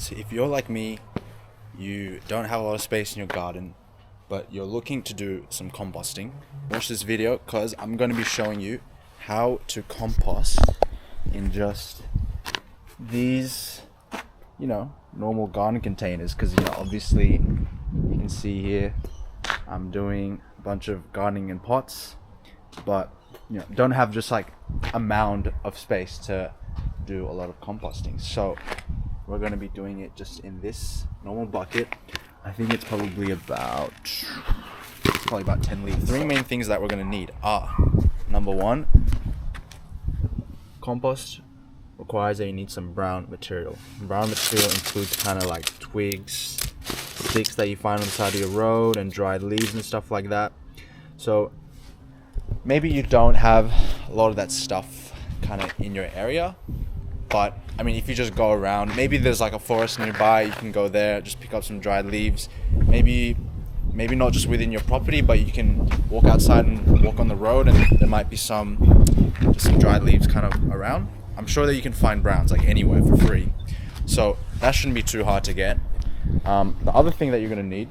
So if you're like me, you don't have a lot of space in your garden, but you're looking to do some composting, watch this video because I'm going to be showing you how to compost in just these, normal garden containers. Because, obviously you can see here I'm doing a bunch of gardening in pots, but don't have just like a mound of space to do a lot of composting. So we're going to be doing it just in this normal bucket. I think it's probably about 10 liters. Three main things that we're going to need are, number one, compost requires that you need some brown material. Brown material includes kind of like twigs, sticks that you find on the side of your road, and dried leaves and stuff like that. So maybe you don't have a lot of that stuff kind of in your area, but I mean, if you just go around, maybe there's like a forest nearby, you can go there, just pick up some dried leaves. Maybe not just within your property, but you can walk outside and walk on the road, and there might be some dried leaves kind of around. I'm sure that you can find browns like anywhere for free, so that shouldn't be too hard to get. The other thing that you're going to need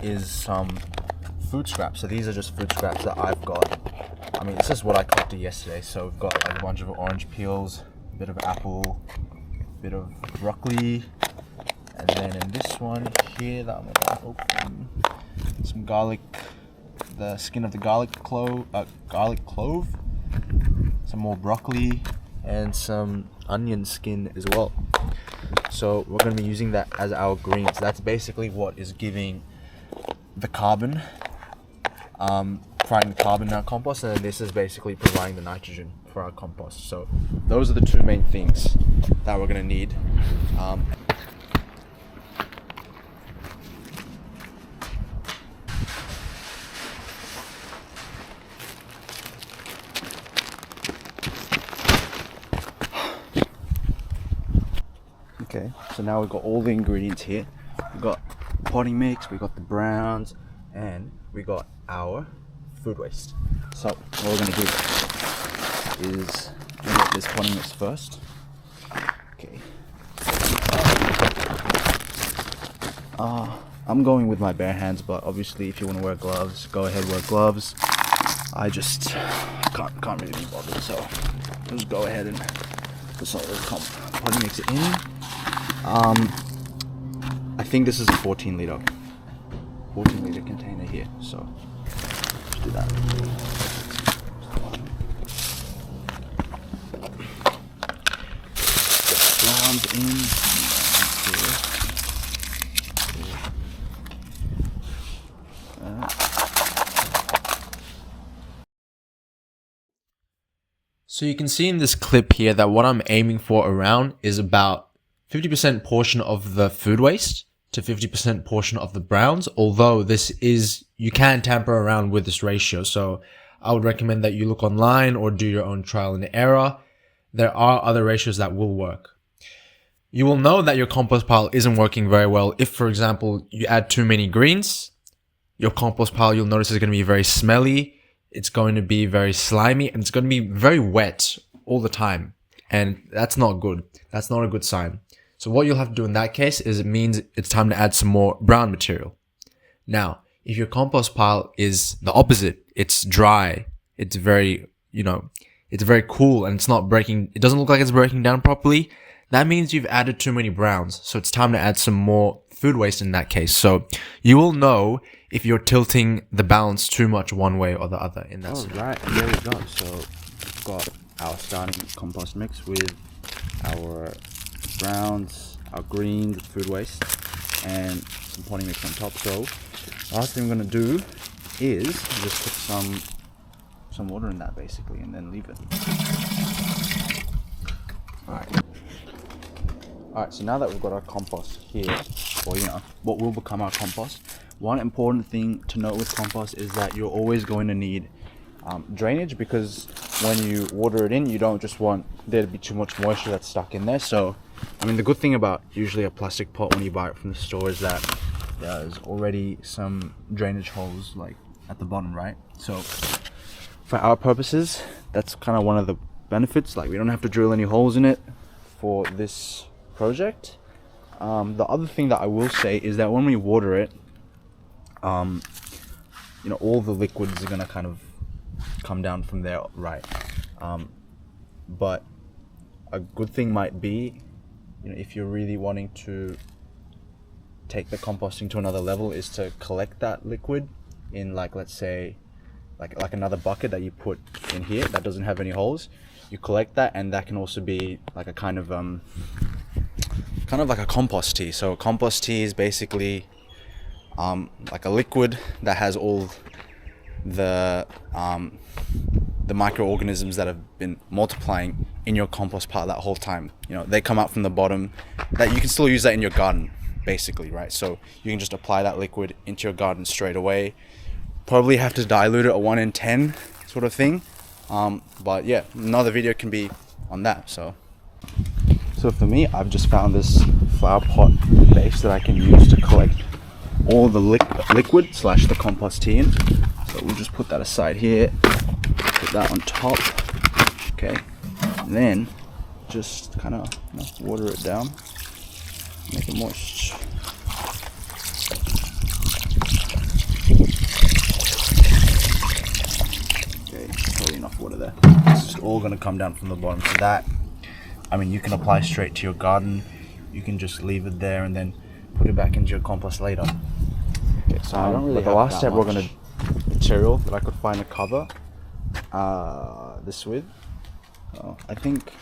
is some food scraps. So these are just food scraps that I've got. I mean, this is what I collected yesterday. So we've got like a bunch of orange peels, a bit of apple, a bit of broccoli, and then in this one here that I'm gonna open, some garlic, the skin of the garlic clove, some more broccoli, and some onion skin as well. So we're going to be using that as our greens. That's basically what is giving the carbon, providing the carbon in our compost, and then this is basically providing the nitrogen for our compost. So those are the two main things that we're going to need. Okay, so now we've got all the ingredients here. We've got potting mix, we've got the browns, and we got our food waste. So what we're going to do is get this potting mix first. Okay. I'm going with my bare hands, but obviously if you want to wear gloves, go ahead, wear gloves. I just can't really be bothered, so I'll just go ahead and put some of the potting mix in. I think this is a 14 liter container here, so let's do that. Get browns in. So you can see in this clip here that what I'm aiming for around is about 50% portion of the food waste to 50% portion of the browns, although you can tamper around with this ratio. So I would recommend that you look online or do your own trial and error. There are other ratios that will work. You will know that your compost pile isn't working very well if, for example, you add too many greens. Your compost pile, you'll notice, is going to be very smelly. It's going to be very slimy, and it's going to be very wet all the time. And that's not good. That's not a good sign. So what you'll have to do in that case is it means it's time to add some more brown material. Now, if your compost pile is the opposite, it's dry, it's very, it's very cool, and it doesn't look like it's breaking down properly, that means you've added too many browns. So it's time to add some more food waste in that case. So you will know if you're tilting the balance too much one way or the other in that scenario. Right, there we go. So we've got our starting compost mix with our browns, our greens, food waste, and some potting mix on top. So last thing I'm going to do is just put some water in that basically, and then leave it. Alright, so now that we've got our compost here, or what will become our compost, one important thing to note with compost is that you're always going to need drainage, because when you water it in, you don't just want there to be too much moisture that's stuck in there. So I mean, the good thing about usually a plastic pot when you buy it from the store is that there's already some drainage holes like at the bottom, right? So for our purposes, that's kind of one of the benefits. Like, we don't have to drill any holes in it for this project. The other thing that I will say is that when we water it, all the liquids are gonna kind of come down from there, right? But a good thing might be, if you're really wanting to take the composting to another level, is to collect that liquid in, like, let's say, like another bucket that you put in here that doesn't have any holes. You collect that, and that can also be like a kind of like a compost tea. So compost tea is basically like a liquid that has all the microorganisms that have been multiplying in your compost pile that whole time. They come out from the bottom. That you can still use that in your garden, basically, right? So you can just apply that liquid into your garden straight away. Probably have to dilute it at 1 in 10 sort of thing. But yeah, another video can be on that. So for me, I've just found this flower pot base that I can use to collect all the liquid / the compost tea in. So we'll just put that aside here, put that on top, okay, and then just kind of water it down, make it moist. Okay, probably enough water there. This is all going to come down from the bottom. So that, you can apply straight to your garden. You can just leave it there and then put it back into your compost later. Okay, so I don't really have the last step. We're going to material that I could find to cover this with. I think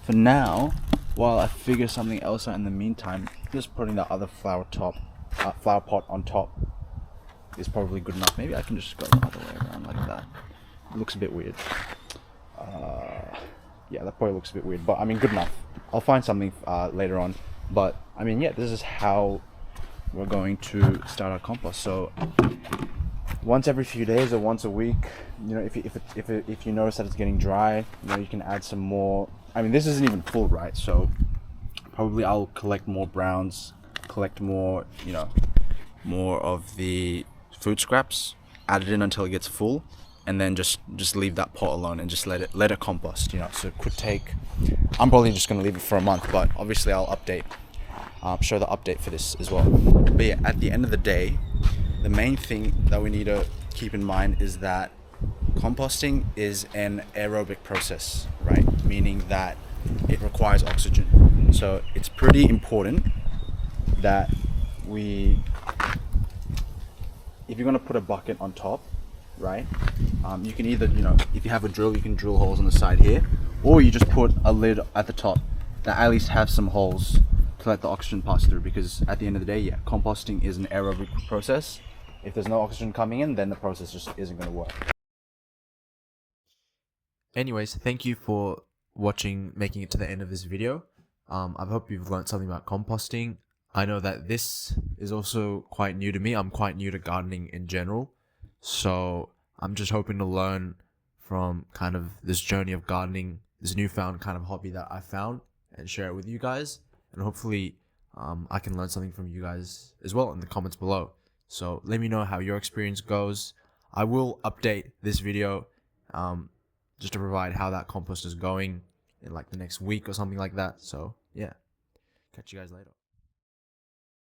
for now, while I figure something else out in the meantime, just putting that other flower pot on top is probably good enough. Maybe I can just go the other way around like that. It looks a bit weird. Yeah, that probably looks a bit weird, but good enough. I'll find something later on. But yeah, this is how we're going to start our compost. So once every few days or once a week, if you notice that it's getting dry, you can add some more. This isn't even full, right? So probably I'll collect more browns, collect more, more of the food scraps, add it in until it gets full, and then just leave that pot alone and just let it compost. So it could take. I'm probably just going to leave it for a month, but obviously I'll update. Show the update for this as well. But yeah, at the end of the day, the main thing that we need to keep in mind is that composting is an aerobic process, right? Meaning that it requires oxygen. So it's pretty important that if you're going to put a bucket on top, right? You can either, if you have a drill, you can drill holes on the side here, or you just put a lid at the top that at least have some holes to let the oxygen pass through, because at the end of the day, yeah, composting is an aerobic process. If there's no oxygen coming in, then the process just isn't going to work. Anyways, thank you for watching, making it to the end of this video. I hope you've learned something about composting. I know that this is also quite new to me. I'm quite new to gardening in general. So I'm just hoping to learn from kind of this journey of gardening, this newfound kind of hobby that I found, and share it with you guys. And hopefully I can learn something from you guys as well in the comments below. So let me know how your experience goes. I will update this video just to provide how that compost is going in like the next week or something like that. So yeah, catch you guys later.